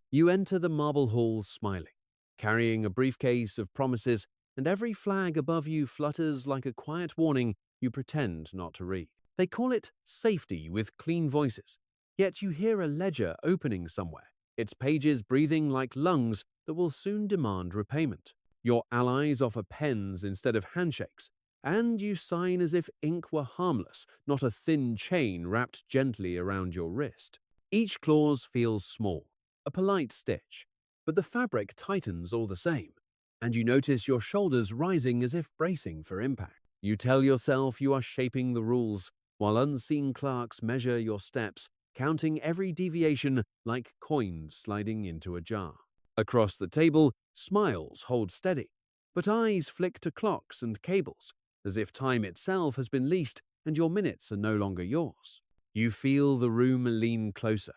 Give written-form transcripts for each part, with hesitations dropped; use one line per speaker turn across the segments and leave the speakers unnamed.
You enter the marble hall smiling, carrying a briefcase of promises, and every flag above you flutters like a quiet warning you pretend not to read. They call it safety with clean voices, yet you hear a ledger opening somewhere, its pages breathing like lungs that will soon demand repayment. Your allies offer pens instead of handshakes, and you sign as if ink were harmless, not a thin chain wrapped gently around your wrist. Each clause feels small, a polite stitch, but the fabric tightens all the same, and you notice your shoulders rising as if bracing for impact. You tell yourself you are shaping the rules, while unseen clerks measure your steps, counting every deviation like coins sliding into a jar. Across the table, smiles hold steady, but eyes flick to clocks and cables, as if time itself has been leased and your minutes are no longer yours. You feel the room lean closer,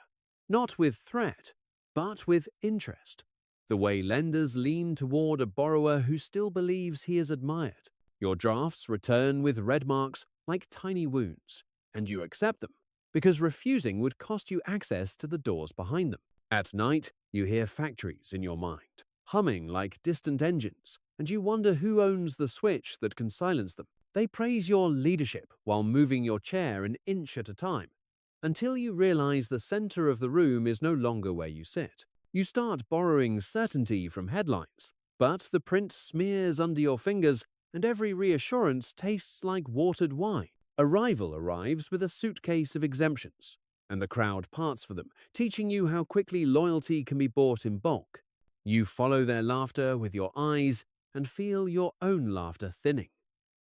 not with threat, but with interest, the way lenders lean toward a borrower who still believes he is admired. Your drafts return with red marks like tiny wounds, and you accept them, because refusing would cost you access to the doors behind them. At night, you hear factories in your mind, humming like distant engines, and you wonder who owns the switch that can silence them. They praise your leadership while moving your chair an inch at a time, until you realize the center of the room is no longer where you sit. You start borrowing certainty from headlines, but the print smears under your fingers, and every reassurance tastes like watered wine. A rival arrives with a suitcase of exemptions, and the crowd parts for them, teaching you how quickly loyalty can be bought in bulk. You follow their laughter with your eyes and feel your own laughter thinning,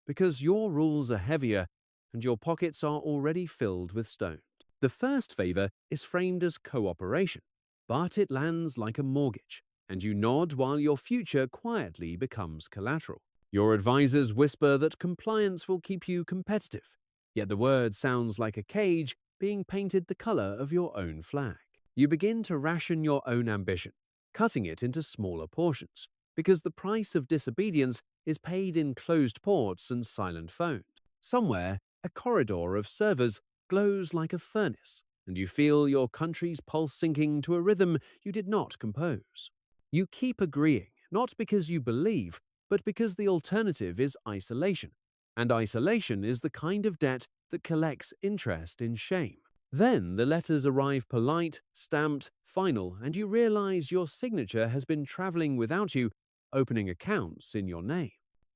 because your rules are heavier and your pockets are already filled with stones. The first favor is framed as cooperation, but it lands like a mortgage, and you nod while your future quietly becomes collateral. Your advisors whisper that compliance will keep you competitive, yet the word sounds like a cage being painted the color of your own flag. You begin to ration your own ambition, cutting it into smaller portions, because the price of disobedience is paid in closed ports and silent phones. Somewhere, a corridor of servers glows like a furnace, and you feel your country's pulse sinking to a rhythm you did not compose. You keep agreeing, not because you believe, but because the alternative is isolation, and isolation is the kind of debt that collects interest in shame. Then the letters arrive polite, stamped, final, and you realize your signature has been traveling without you, opening accounts in your name.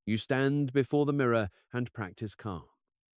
You stand before the mirror and practice calm.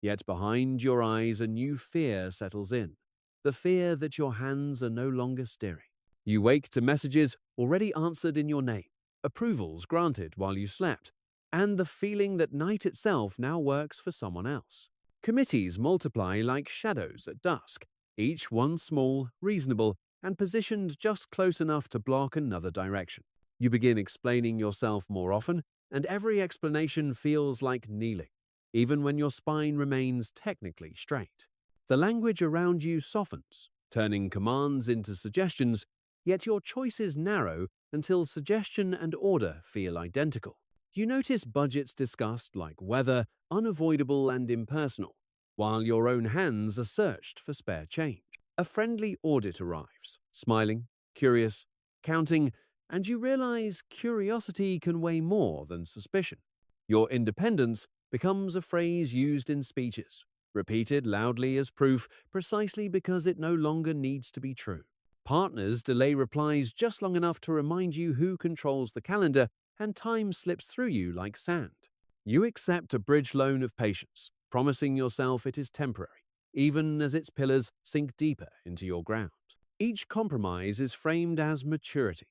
Yet behind your eyes a new fear settles in, the fear that your hands are no longer steering. You wake to messages already answered in your name, approvals granted while you slept, and the feeling that night itself now works for someone else. Committees multiply like shadows at dusk, each one small, reasonable, and positioned just close enough to block another direction. You begin explaining yourself more often, and every explanation feels like kneeling, even when your spine remains technically straight. The language around you softens, turning commands into suggestions, yet your choices narrow until suggestion and order feel identical. You notice budgets discussed like weather, unavoidable and impersonal, while your own hands are searched for spare change. A friendly audit arrives, smiling, curious, counting, and you realize curiosity can weigh more than suspicion. Your independence becomes a phrase used in speeches, repeated loudly as proof precisely because it no longer needs to be true. Partners delay replies just long enough to remind you who controls the calendar, and time slips through you like sand. You accept a bridge loan of patience, promising yourself it is temporary, even as its pillars sink deeper into your ground. Each compromise is framed as maturity,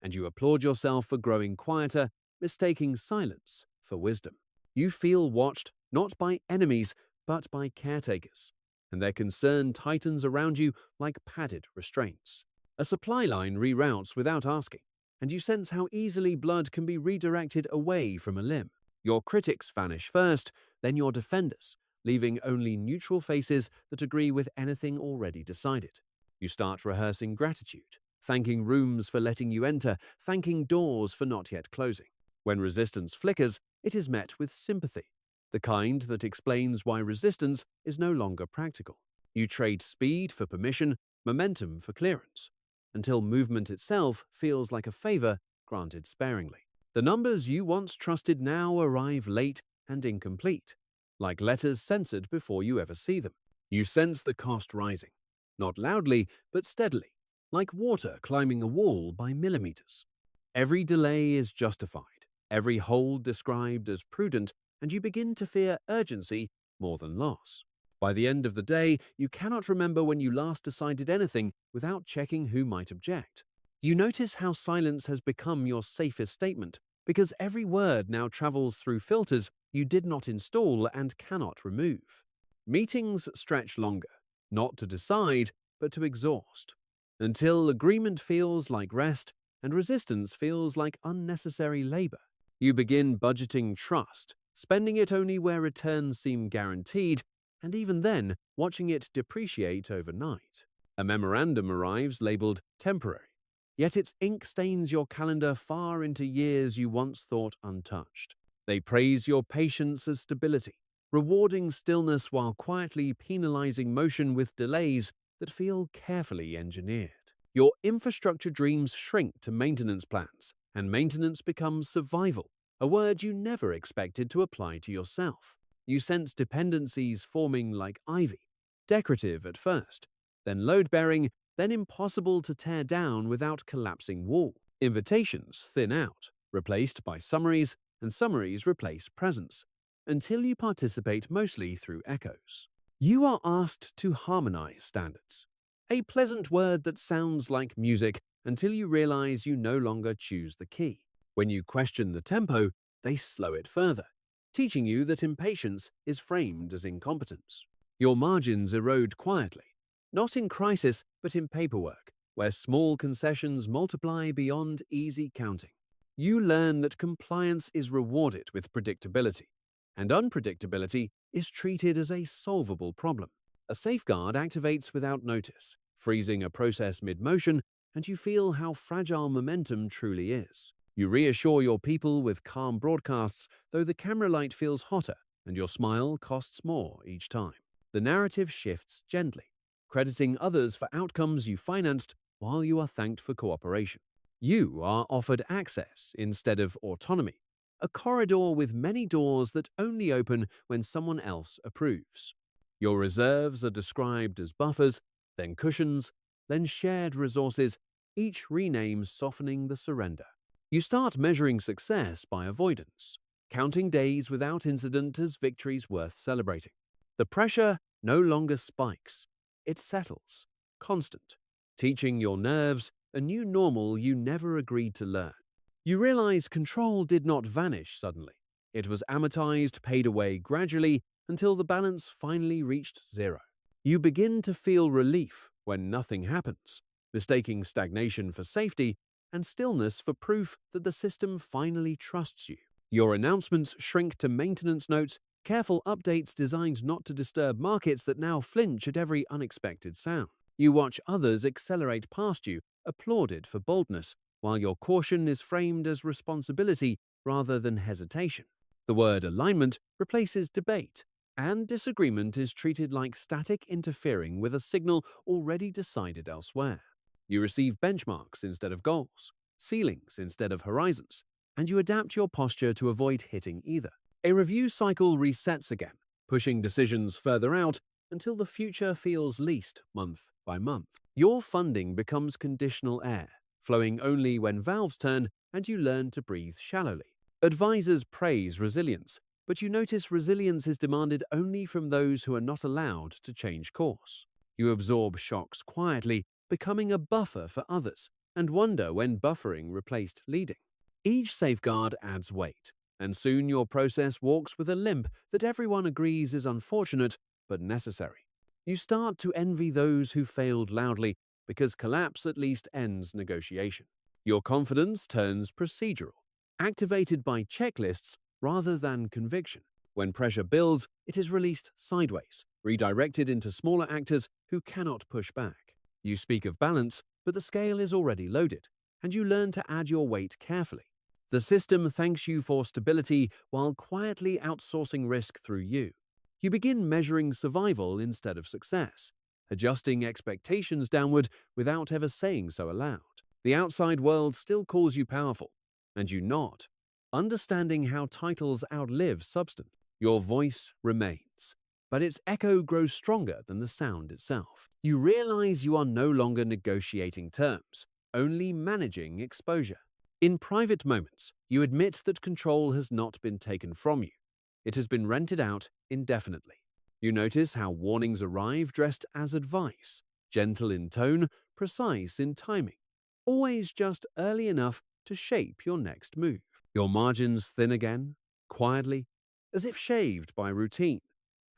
and you applaud yourself for growing quieter, mistaking silence for wisdom. You feel watched not by enemies, but by caretakers, and their concern tightens around you like padded restraints. A supply line reroutes without asking, and you sense how easily blood can be redirected away from a limb. Your critics vanish first, then your defenders, leaving only neutral faces that agree with anything already decided. You start rehearsing gratitude, thanking rooms for letting you enter, thanking doors for not yet closing. When resistance flickers, it is met with sympathy, the kind that explains why resistance is no longer practical. You trade speed for permission, momentum for clearance, until movement itself feels like a favor granted sparingly. The numbers you once trusted now arrive late and incomplete, like letters censored before you ever see them. You sense the cost rising, not loudly, but steadily, like water climbing a wall by millimeters. Every delay is justified, every hold described as prudent, and you begin to fear urgency more than loss. By the end of the day, you cannot remember when you last decided anything without checking who might object. You notice how silence has become your safest statement, because every word now travels through filters you did not install and cannot remove. Meetings stretch longer, not to decide, but to exhaust, until agreement feels like rest and resistance feels like unnecessary labor. You begin budgeting trust, spending it only where returns seem guaranteed, and even then, watching it depreciate overnight. A memorandum arrives labeled temporary, yet its ink stains your calendar far into years you once thought untouched. They praise your patience as stability, rewarding stillness while quietly penalizing motion with delays that feel carefully engineered. Your infrastructure dreams shrink to maintenance plans, and maintenance becomes survival, a word you never expected to apply to yourself. You sense dependencies forming like ivy, decorative at first, then load-bearing, then impossible to tear down without collapsing wall. Invitations thin out, replaced by summaries, and summaries replace presence, until you participate mostly through echoes. You are asked to harmonize standards, a pleasant word that sounds like music until you realize you no longer choose the key. When you question the tempo, they slow it further, teaching you that impatience is framed as incompetence. Your margins erode quietly, not in crisis but in paperwork, where small concessions multiply beyond easy counting. You learn that compliance is rewarded with predictability, and unpredictability is treated as a solvable problem. A safeguard activates without notice, freezing a process mid-motion, and you feel how fragile momentum truly is. You reassure your people with calm broadcasts, though the camera light feels hotter and your smile costs more each time. The narrative shifts gently, crediting others for outcomes you financed while you are thanked for cooperation. You are offered access instead of autonomy, a corridor with many doors that only open when someone else approves. Your reserves are described as buffers, then cushions, then shared resources, each rename softening the surrender. You start measuring success by avoidance, counting days without incident as victories worth celebrating. The pressure no longer spikes, it settles, constant, teaching your nerves a new normal you never agreed to learn. You realize control did not vanish suddenly. It was amortized, paid away gradually until the balance finally reached zero. You begin to feel relief when nothing happens, mistaking stagnation for safety and stillness for proof that the system finally trusts you. Your announcements shrink to maintenance notes, careful updates designed not to disturb markets that now flinch at every unexpected sound. You watch others accelerate past you, applauded for boldness, while your caution is framed as responsibility rather than hesitation. The word alignment replaces debate, and disagreement is treated like static interfering with a signal already decided elsewhere. You receive benchmarks instead of goals, ceilings instead of horizons, and you adapt your posture to avoid hitting either. A review cycle resets again, pushing decisions further out until the future feels leased month by month. Your funding becomes conditional air, flowing only when valves turn and you learn to breathe shallowly. Advisors praise resilience, but you notice resilience is demanded only from those who are not allowed to change course. You absorb shocks quietly, becoming a buffer for others, and wonder when buffering replaced leading. Each safeguard adds weight, and soon your process walks with a limp that everyone agrees is unfortunate but necessary. You start to envy those who failed loudly, because collapse at least ends negotiation. Your confidence turns procedural, activated by checklists rather than conviction. When pressure builds, it is released sideways, redirected into smaller actors who cannot push back. You speak of balance, but the scale is already loaded, and you learn to add your weight carefully. The system thanks you for stability while quietly outsourcing risk through you. You begin measuring survival instead of success, adjusting expectations downward without ever saying so aloud. The outside world still calls you powerful, and you nod, understanding how titles outlive substance. Your voice remains, but its echo grows stronger than the sound itself. You realize you are no longer negotiating terms, only managing exposure. In private moments, you admit that control has not been taken from you. It has been rented out indefinitely. You notice how warnings arrive dressed as advice, gentle in tone, precise in timing, always just early enough to shape your next move. Your margins thin again, quietly, as if shaved by routine,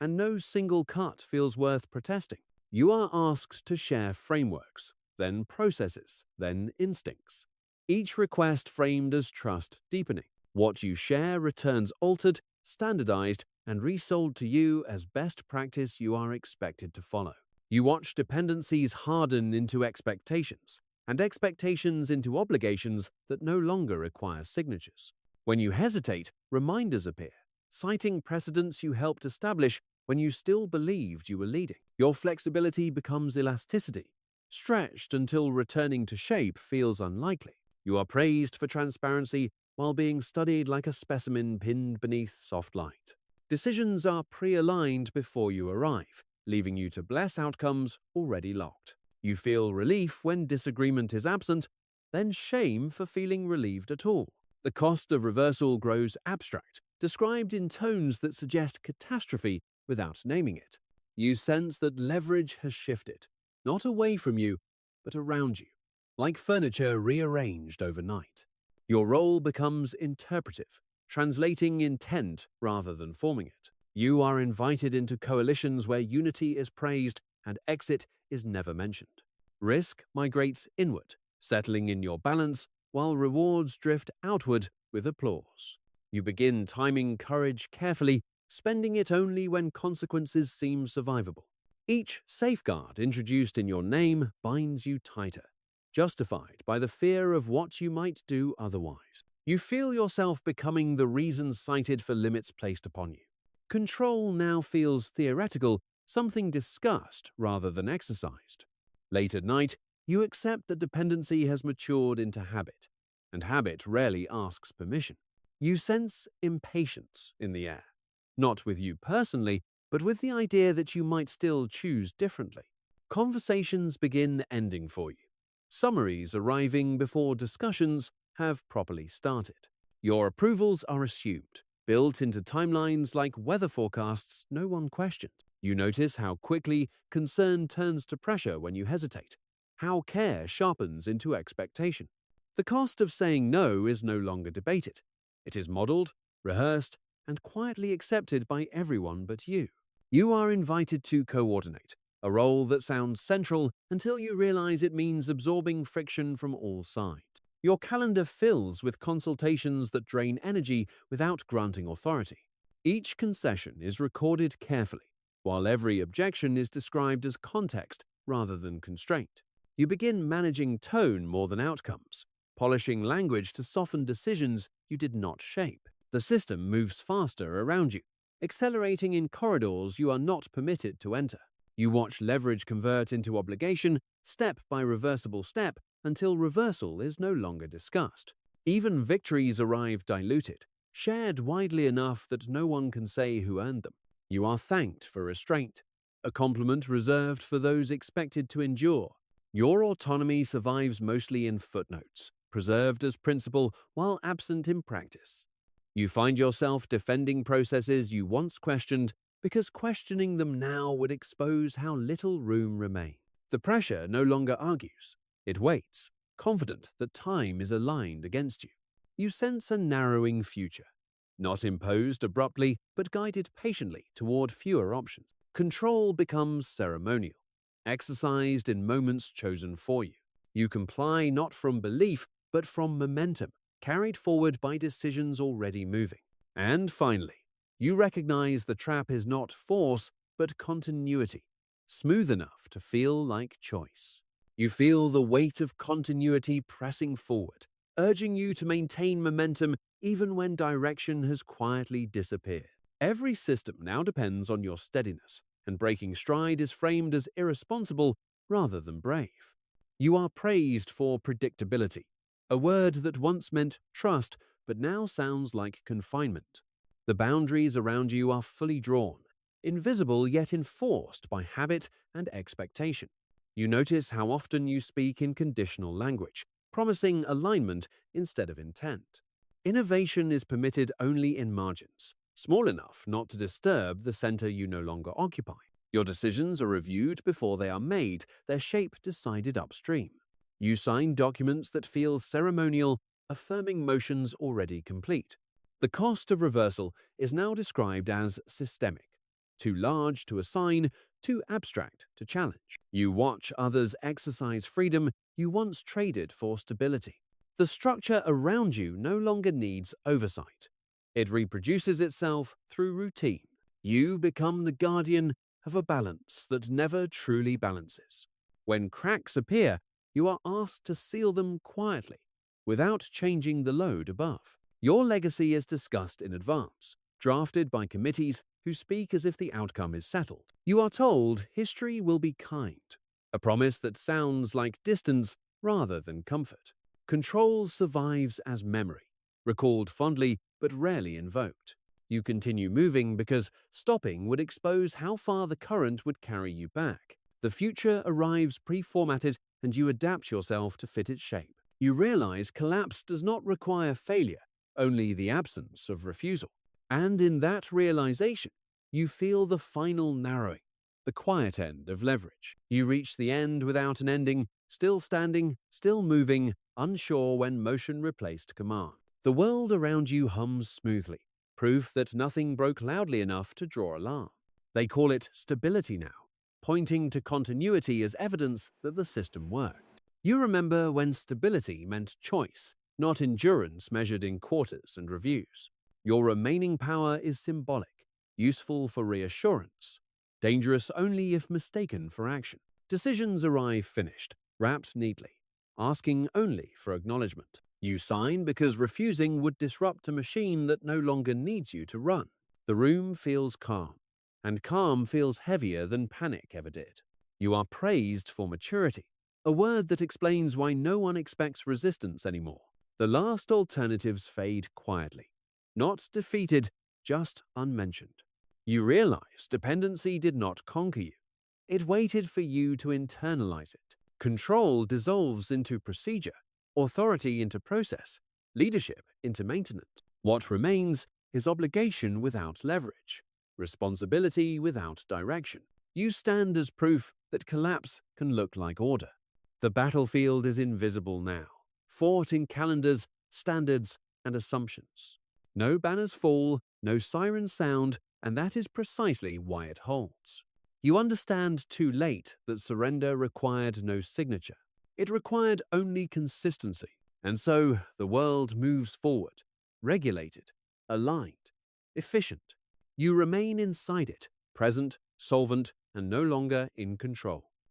and no single cut feels worth protesting. You are asked to share frameworks, then processes, then instincts. Each request framed as trust deepening. What you share returns altered, standardized, and resold to you as best practice you are expected to follow. You watch dependencies harden into expectations, and expectations into obligations that no longer require signatures. When you hesitate, reminders appear, citing precedents you helped establish when you still believed you were leading. Your flexibility becomes elasticity, stretched until returning to shape feels unlikely. You are praised for transparency while being studied like a specimen pinned beneath soft light. Decisions are pre-aligned before you arrive, leaving you to bless outcomes already locked. You feel relief when disagreement is absent, then shame for feeling relieved at all. The cost of reversal grows abstract, described in tones that suggest catastrophe without naming it. You sense that leverage has shifted, not away from you, but around you, like furniture rearranged overnight. Your role becomes interpretive, translating intent rather than forming it. You are invited into coalitions where unity is praised and exit is never mentioned. Risk migrates inward, settling in your balance, while rewards drift outward with applause. You begin timing courage carefully, spending it only when consequences seem survivable. Each safeguard introduced in your name binds you tighter, justified by the fear of what you might do otherwise. You feel yourself becoming the reason cited for limits placed upon you. Control now feels theoretical, something discussed rather than exercised. Late at night, you accept that dependency has matured into habit, and habit rarely asks permission. You sense impatience in the air, not with you personally, but with the idea that you might still choose differently. Conversations begin ending for you, summaries arriving before discussions have properly started. Your approvals are assumed, built into timelines like weather forecasts no one questioned. You notice how quickly concern turns to pressure when you hesitate, how care sharpens into expectation. The cost of saying no is no longer debated. It is modeled, rehearsed, and quietly accepted by everyone but you. You are invited to coordinate, a role that sounds central until you realize it means absorbing friction from all sides. Your calendar fills with consultations that drain energy without granting authority. Each concession is recorded carefully, while every objection is described as context rather than constraint. You begin managing tone more than outcomes, polishing language to soften decisions you did not shape. The system moves faster around you, accelerating in corridors you are not permitted to enter. You watch leverage convert into obligation, step by reversible step, until reversal is no longer discussed. Even victories arrive diluted, shared widely enough that no one can say who earned them. You are thanked for restraint, a compliment reserved for those expected to endure. Your autonomy survives mostly in footnotes, preserved as principle while absent in practice. You find yourself defending processes you once questioned because questioning them now would expose how little room remains. The pressure no longer argues. It waits, confident that time is aligned against you. You sense a narrowing future, not imposed abruptly, but guided patiently toward fewer options. Control becomes ceremonial, exercised in moments chosen for you. You comply not from belief, but from momentum, carried forward by decisions already moving. And finally, you recognize the trap is not force, but continuity, smooth enough to feel like choice. You feel the weight of continuity pressing forward, urging you to maintain momentum even when direction has quietly disappeared. Every system now depends on your steadiness, and breaking stride is framed as irresponsible rather than brave. You are praised for predictability, a word that once meant trust but now sounds like confinement. The boundaries around you are fully drawn, invisible yet enforced by habit and expectation. You notice how often you speak in conditional language, promising alignment instead of intent. Innovation is permitted only in margins, small enough not to disturb the center you no longer occupy. Your decisions are reviewed before they are made, their shape decided upstream. You sign documents that feel ceremonial, affirming motions already complete. The cost of reversal is now described as systemic, too large to assign, too abstract to challenge. You watch others exercise freedom you once traded for stability. The structure around you no longer needs oversight. It reproduces itself through routine. You become the guardian of a balance that never truly balances. When cracks appear, you are asked to seal them quietly, without changing the load above. Your legacy is discussed in advance, drafted by committees who speak as if the outcome is settled. You are told history will be kind, a promise that sounds like distance rather than comfort. Control survives as memory, recalled fondly but rarely invoked. You continue moving because stopping would expose how far the current would carry you back. The future arrives pre-formatted and you adapt yourself to fit its shape. You realize collapse does not require failure, only the absence of refusal. And in that realization, you feel the final narrowing, the quiet end of leverage. You reach the end without an ending, still standing, still moving, unsure when motion replaced command. The world around you hums smoothly, proof that nothing broke loudly enough to draw alarm. They call it stability now, pointing to continuity as evidence that the system worked. You remember when stability meant choice, not endurance measured in quarters and reviews. Your remaining power is symbolic, useful for reassurance, dangerous only if mistaken for action. Decisions arrive finished, wrapped neatly, asking only for acknowledgement. You sign because refusing would disrupt a machine that no longer needs you to run. The room feels calm, and calm feels heavier than panic ever did. You are praised for maturity, a word that explains why no one expects resistance anymore. The last alternatives fade quietly, not defeated, just unmentioned. You realize dependency did not conquer you. It waited for you to internalize it. Control dissolves into procedure, authority into process, leadership into maintenance. What remains is obligation without leverage, responsibility without direction. You stand as proof that collapse can look like order. The battlefield is invisible now, fought in calendars, standards, and assumptions. No banners fall, no sirens sound, and that is precisely why it holds. You understand too late that surrender required no signature. It required only consistency. And so the world moves forward, regulated, aligned, efficient. You remain inside it, present, solvent, and no longer in control.